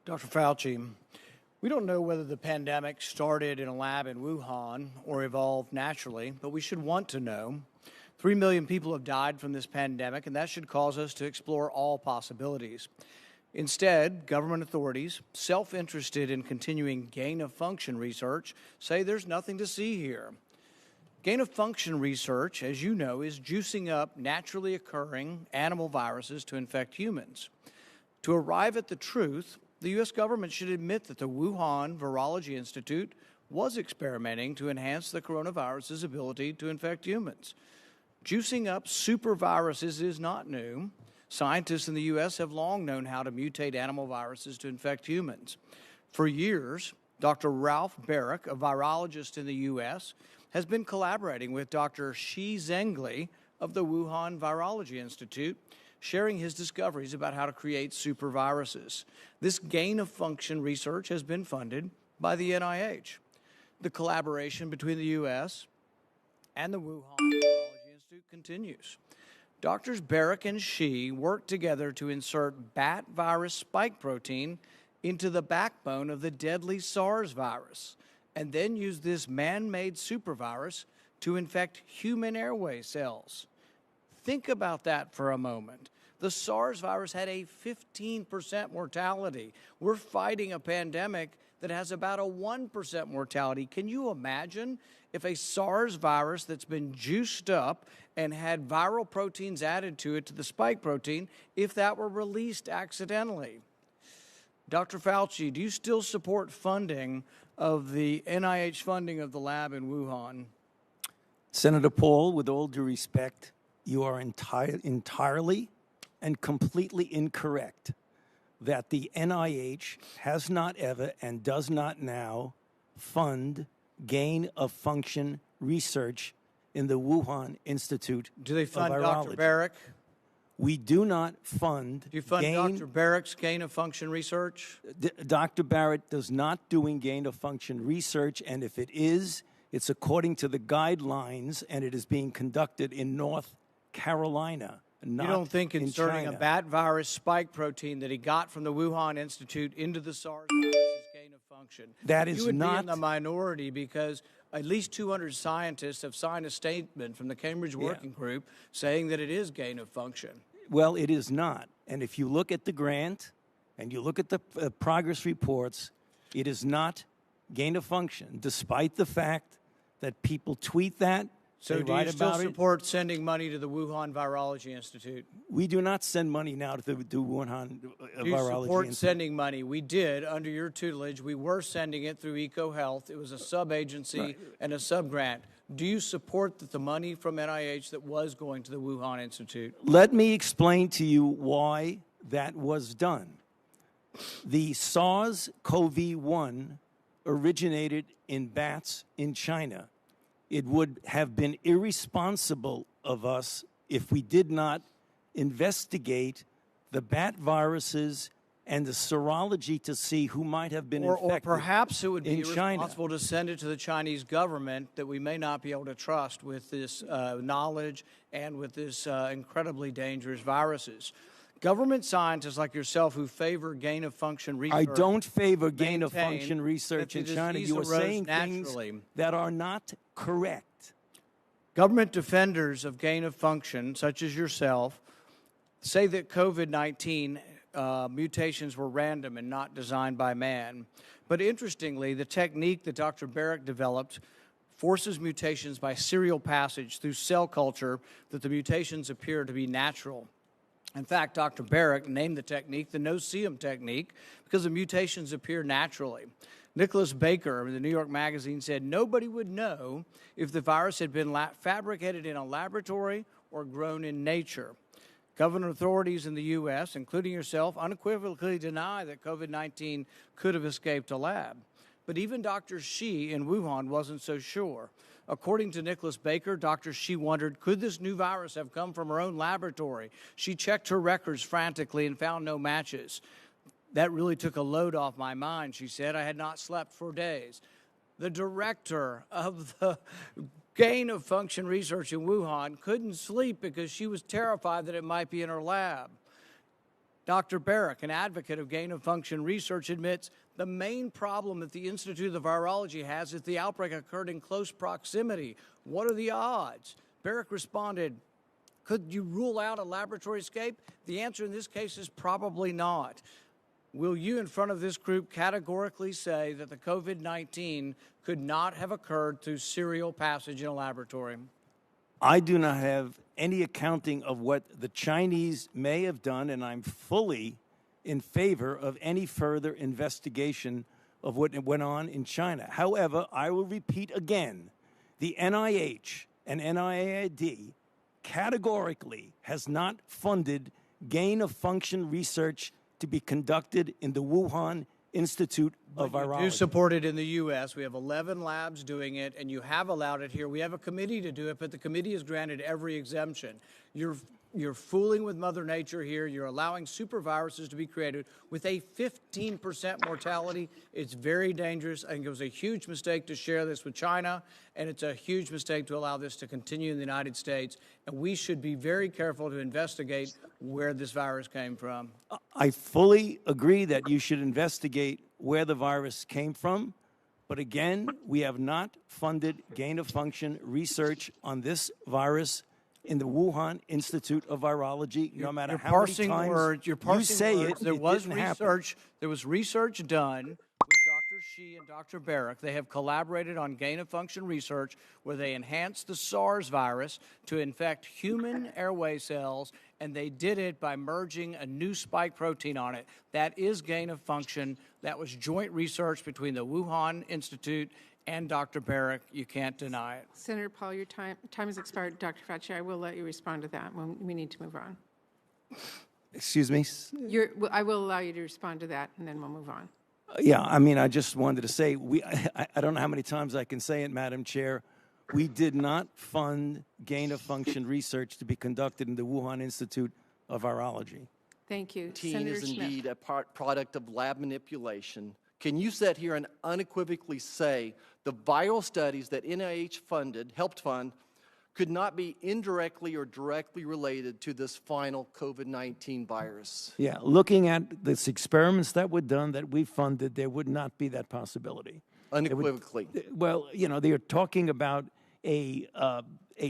Dr. Fauci, we don't know whether the pandemic started in a lab in Wuhan or evolved naturally, but we should want to know. 3 million people have died from this pandemic, and that should cause us to explore all possibilities. Instead, government authorities, self-interested in continuing gain-of-function research, say there's nothing to see here. Gain-of-function research, as you know, is juicing up naturally occurring animal viruses to infect humans. To arrive at the truth, the U.S. government should admit that the Wuhan Virology Institute was experimenting to enhance the coronavirus's ability to infect humans. Juicing up superviruses is not new. Scientists in the U.S. have long known how to mutate animal viruses to infect humans. For years, Dr. Ralph Baric, a virologist in the U.S., has been collaborating with Dr. Shi Zhengli of the Wuhan Virology Institute, sharing his discoveries about how to create superviruses. This gain-of-function research has been funded by the NIH. The collaboration between the U.S. and the Wuhan Virology Institute continues. Doctors Baric and Shi worked together to insert bat virus spike protein into the backbone of the deadly SARS virus, and then use this man-made supervirus to infect human airway cells. Think about that for a moment. The SARS virus had a 15% mortality. We're fighting a pandemic that has about a 1% mortality. Can you imagine if a SARS virus that's been juiced up and had viral proteins added to it, to the spike protein, if that were released accidentally? Dr. Fauci, do you still support funding of the NIH funding of the lab in Wuhan? Senator Paul, with all due respect, you are entirely and completely incorrect that the NIH has not ever and does not now fund gain-of-function research in the Wuhan Institute of Virology. Do they fund Dr. Baric? We do not fund. Do you fund Dr. Barrick's gain-of-function research? Dr. Barrett does not doing gain-of-function research, and if it is, it's according to the guidelines, and it is being conducted in North Carolina, not in China. You don't think inserting a bat virus spike protein that he got from the Wuhan Institute into the SARS virus is gain-of-function? That is You would not be in the minority because at least 200 scientists have signed a statement from the Cambridge Working Group saying that it is gain-of-function. Well, it is not. And if you look at the grant and you look at the progress reports, it is not gain-of-function, despite the fact that people tweet that. So do you still support sending money to the Wuhan Virology Institute? We do not send money now to the Wuhan Virology Institute. Do you support sending money? We did, under your tutelage. We were sending it through EcoHealth. It was a sub-agency and a sub-grant. Do you support the money from NIH that was going to the Wuhan Institute? Let me explain to you why that was done. The SARS-CoV-1 originated in bats in China. It would have been irresponsible of us if we did not investigate the bat viruses and the serology to see who might have been infected. Or perhaps it would be irresponsible China. to send it to the Chinese government that we may not be able to trust with this knowledge and with this incredibly dangerous viruses. Government scientists like yourself who favor gain-of-function research. I don't favor gain-of-function research in China. You are saying things that are not correct. Government defenders of gain-of-function, such as yourself, say that COVID-19 mutations were random and not designed by man. But interestingly, the technique that Dr. Baric developed forces mutations by serial passage through cell culture that the mutations appear to be natural. In fact, Dr. Baric named the technique the no-see-em technique because the mutations appear naturally. Nicholas Baker of the New York Magazine said nobody would know if the virus had been fabricated in a laboratory or grown in nature. Government authorities in the U.S., including yourself, unequivocally deny that COVID-19 could have escaped a lab. But even Dr. Shi in Wuhan wasn't so sure. According to Nicholas Baker, Dr. Shi wondered, could this new virus have come from her own laboratory? She checked her records frantically and found no matches. That really took a load off my mind, she said. I had not slept for days. The director of the gain-of-function research in Wuhan couldn't sleep because she was terrified that it might be in her lab. Dr. Barrick, an advocate of gain-of-function research, admits the main problem that the Institute of Virology has is the outbreak occurred in close proximity. What are the odds? Barrick responded, could you rule out a laboratory escape? The answer in this case is probably not. Will you, in front of this group, categorically say that the COVID-19 could not have occurred through serial passage in a laboratory? I do not have any accounting of what the Chinese may have done, and I'm fully in favor of any further investigation of what went on in China. However, I will repeat again, the NIH and NIAID categorically has not funded gain-of-function research to be conducted in the Wuhan Institute of Virology. You support it in the U.S. We have 11 labs doing it, and you have allowed it here. We have a committee to do it, but the committee has granted every exemption. You're fooling with Mother Nature here. You're allowing superviruses to be created with a 15% mortality. It's very dangerous. I think it was a huge mistake to share this with China, and it's a huge mistake to allow this to continue in the United States. And we should be very careful to investigate where this virus came from. I fully agree that you should investigate where the virus came from. But again, we have not funded gain-of-function research on this virus in the Wuhan Institute of Virology, no matter how many times you say it, there it was didn't research. happen. There was research done with Dr. Shi and Dr. Barrick. They have collaborated on gain-of-function research where they enhanced the SARS virus to infect human airway cells, and they did it by merging a new spike protein on it. That is gain-of-function. That was joint research between the Wuhan Institute and Dr. Barrick. You can't deny it. Senator Paul, your time has expired. Dr. Fauci, I will let you respond to that when we need to move on. Excuse me? I will allow you to respond to that, and then we'll move on. Yeah, I mean, I just wanted to say, I don't know how many times I can say it, Madam Chair. We did not fund gain-of-function research to be conducted in the Wuhan Institute of Virology. Thank you. Senator Senator is Smith. indeed a product of lab manipulation. Can you sit here and unequivocally say the viral studies that NIH helped fund, could not be indirectly or directly related to this final COVID-19 virus? Yeah, looking at this experiments that were done that we funded, there would not be that possibility. Unequivocally. Well, you know, they are talking about a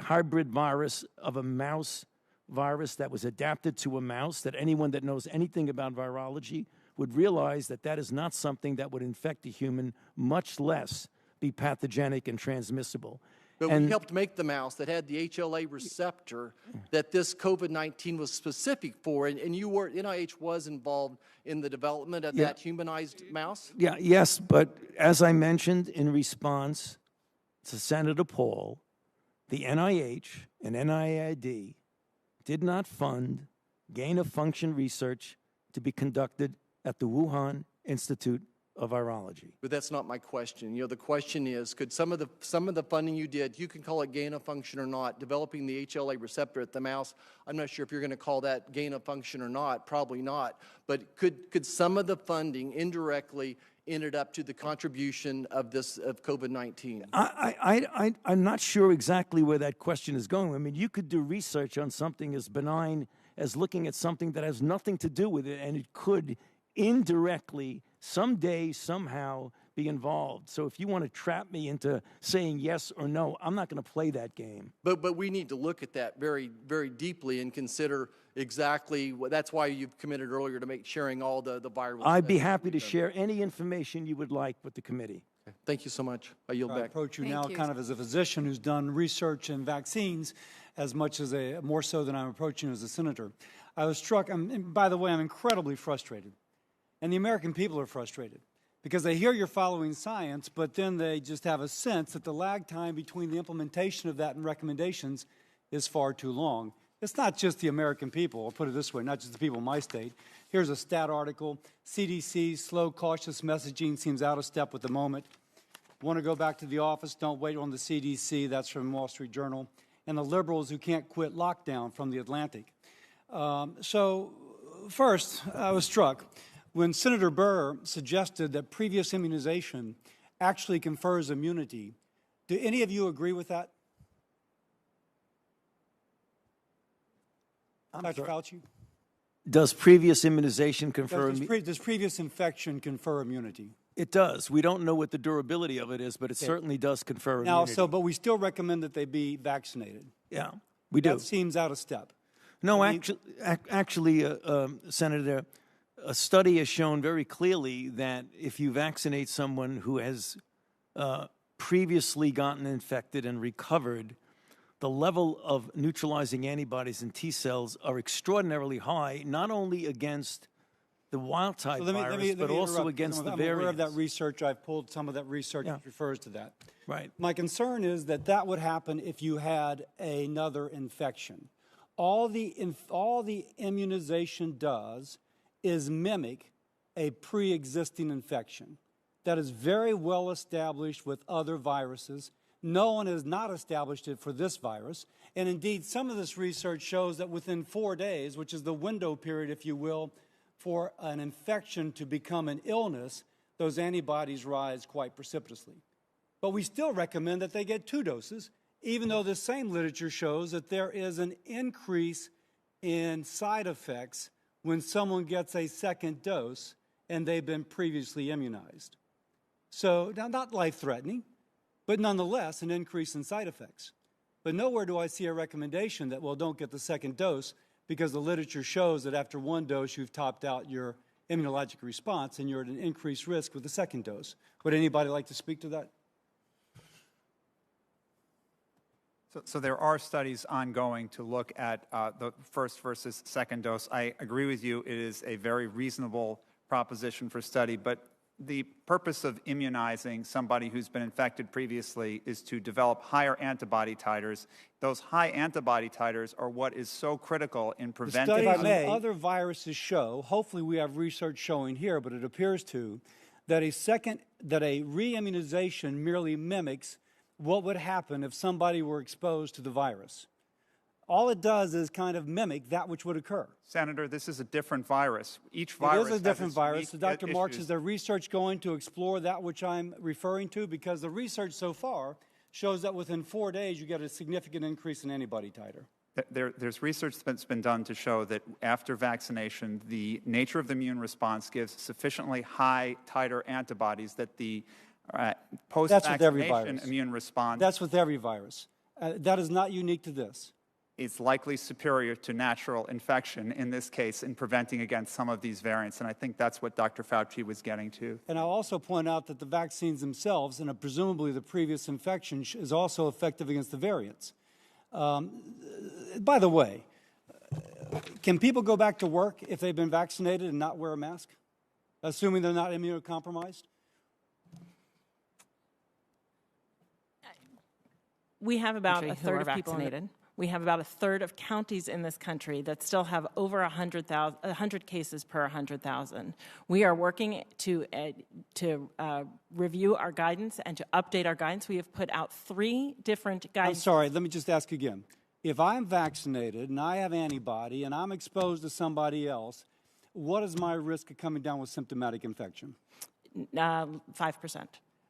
hybrid virus of a mouse virus that was adapted to a mouse, that anyone that knows anything about virology would realize that that is not something that would infect a human, much less be pathogenic and transmissible. But we helped make the mouse that had the HLA receptor that this COVID-19 was specific for, and NIH was involved in the development of that humanized mouse? Yeah, yes, but as I mentioned in response to Senator Paul, the NIH and NIAID did not fund gain-of-function research to be conducted at the Wuhan Institute of Virology. But that's not my question. You know, the question is, could some of the funding you did, you can call it gain of function or not, developing the HLA receptor at the mouse, I'm not sure if you're going to call that gain of function or not, probably not. But could some of the funding indirectly ended up to the contribution of COVID-19? I'm not sure exactly where that question is going. I mean, you could do research on something as benign as looking at something that has nothing to do with it, and it could indirectly, someday, somehow, be involved. So if you want to trap me into saying yes or no, I'm not going to play that game. But we need to look at that very, very deeply and consider exactly that's why you've committed earlier to sharing all the viral. I'd be happy to share any information you would like with the committee. Okay. Thank you so much. I yield back. I approach you Thank now you. kind of as a physician who's done research in vaccines as much as more so than I'm approaching you as a senator. I was struck, and by the way, I'm incredibly frustrated. And the American people are frustrated because they hear you're following science, but then they just have a sense that the lag time between the implementation of that and recommendations is far too long. It's not just the American people, I'll put it this way, not just the people in my state. Here's a stat article. CDC's slow, cautious messaging seems out of step with the moment. Want to go back to the office? Don't wait on the CDC. That's from Wall Street Journal. And the liberals who can't quit lockdown from the Atlantic. So first, I was struck when Senator Burr suggested that previous immunization actually confers immunity. Do any of you agree with that? Dr. Fauci? Does previous immunization confer Does previous infection confer immunity? It does. We don't know what the durability of it is, but it certainly does confer Now, immunity. but we still recommend that they be vaccinated. Yeah, we do. That seems out of step. No, actually, Senator, a study has shown very clearly that if you vaccinate someone who has previously gotten infected and recovered, the level of neutralizing antibodies and T cells are extraordinarily high, not only against the wild-type virus, but also against the variants. I'm aware of that research. I've pulled some of that research that refers to that. Right. My concern is that that would happen if you had another infection. All the immunization does is mimic a pre-existing infection. That is very well established with other viruses. No one has not established it for this virus. And indeed, some of this research shows that within 4 days, which is the window period, if you will, for an infection to become an illness, those antibodies rise quite precipitously. But we still recommend that they get 2 doses, even though the same literature shows that there is an increase in side effects when someone gets a second dose and they've been previously immunized. So, now not life-threatening, but nonetheless an increase in side effects. But nowhere do I see a recommendation that, well, don't get the second dose, because the literature shows that after 1 dose you've topped out your immunologic response and you're at an increased risk with the second dose. Would anybody like to speak to that? So there are studies ongoing to look at the first versus second dose. I agree with you. It is a very reasonable proposition for study, but the purpose of immunizing somebody who's been infected previously is to develop higher antibody titers. Those high antibody titers are what is so critical in preventing... The studies on other viruses show, hopefully we have research showing here, but it appears to, that a re-immunization merely mimics what would happen if somebody were exposed to the virus. All it does is kind of mimic that which would occur. Senator, this is a different virus. Each virus It is a different virus. So Dr. Marks, is there research going to explore that which I'm referring to? Because the research so far shows that within 4 days you get a significant increase in antibody titer. There's research that's been done to show that after vaccination, the nature of the immune response gives sufficiently high titer antibodies that the post-vaccination immune response... That's with every virus. That is not unique to this. Is likely superior to natural infection in this case in preventing against some of these variants. And I think that's what Dr. Fauci was getting to. And I'll also point out that the vaccines themselves, and presumably the previous infection, is also effective against the variants. By the way, can people go back to work if they've been vaccinated and not wear a mask, assuming they're not immunocompromised? We have about a third of people vaccinated. We have about a third of counties in this country that still have over 100 cases per 100,000. We are working to review our guidance and to update our guidance. We have put out 3 different guidance. I'm sorry, let me just ask again. If I'm vaccinated and I have antibody and I'm exposed to somebody else, what is my risk of coming down with symptomatic infection? 5%.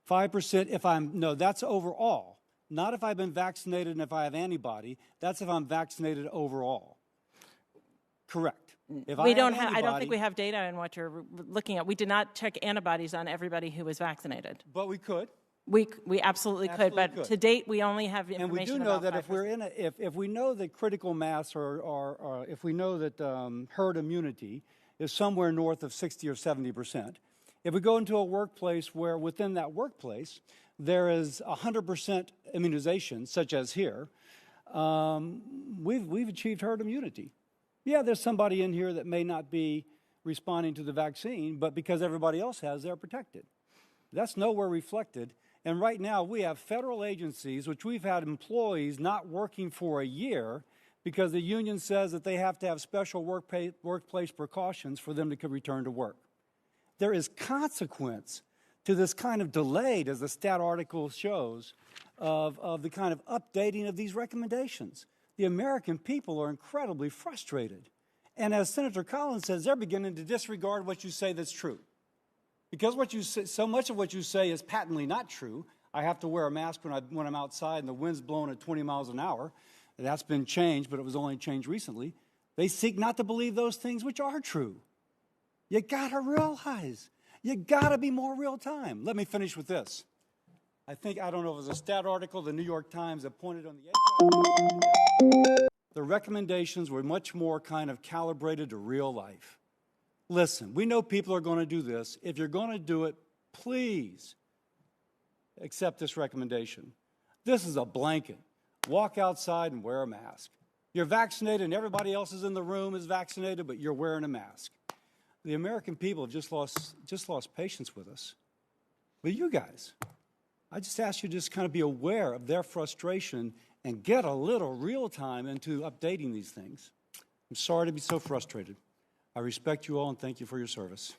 5% if I'm, no, that's overall. Not if I've been vaccinated and if I have antibody. That's if I'm vaccinated overall. Correct. If I don't think we have data on what you're looking at. We did not check antibodies on everybody who was vaccinated. But we could. We absolutely could, but to date we only have information. And we do know that 5%. If we're in if we know that critical mass or if we know that herd immunity is somewhere north of 60 or 70%, if we go into a workplace where within that workplace there is 100% immunization, such as here, we've achieved herd immunity. Yeah, there's somebody in here that may not be responding to the vaccine, but because everybody else has, they're protected. That's nowhere reflected. And right now we have federal agencies, which we've had employees not working for a year because the union says that they have to have special workplace precautions for them to return to work. There is consequence to this kind of delay, as the stat article shows, of the kind of updating of these recommendations. The American people are incredibly frustrated. And as Senator Collins says, they're beginning to disregard what you say that's true. Because what you say, so much of what you say is patently not true. I have to wear a mask when I'm outside and the wind's blowing at 20 miles an hour. That's been changed, but it was only changed recently. They seek not to believe those things which are true. You got to realize, you got to be more real time. Let me finish with this. I don't know if it was a stat article, the New York Times, that pointed on the HIV. The recommendations were much more kind of calibrated to real life. Listen, we know people are going to do this. If you're going to do it, please accept this recommendation. This is a blanket. Walk outside and wear a mask. You're vaccinated and everybody else is in the room is vaccinated, but you're wearing a mask. The American people have just lost patience with us. With you guys. I just ask you to just kind of be aware of their frustration and get a little real time into updating these things. I'm sorry to be so frustrated. I respect you all and thank you for your service.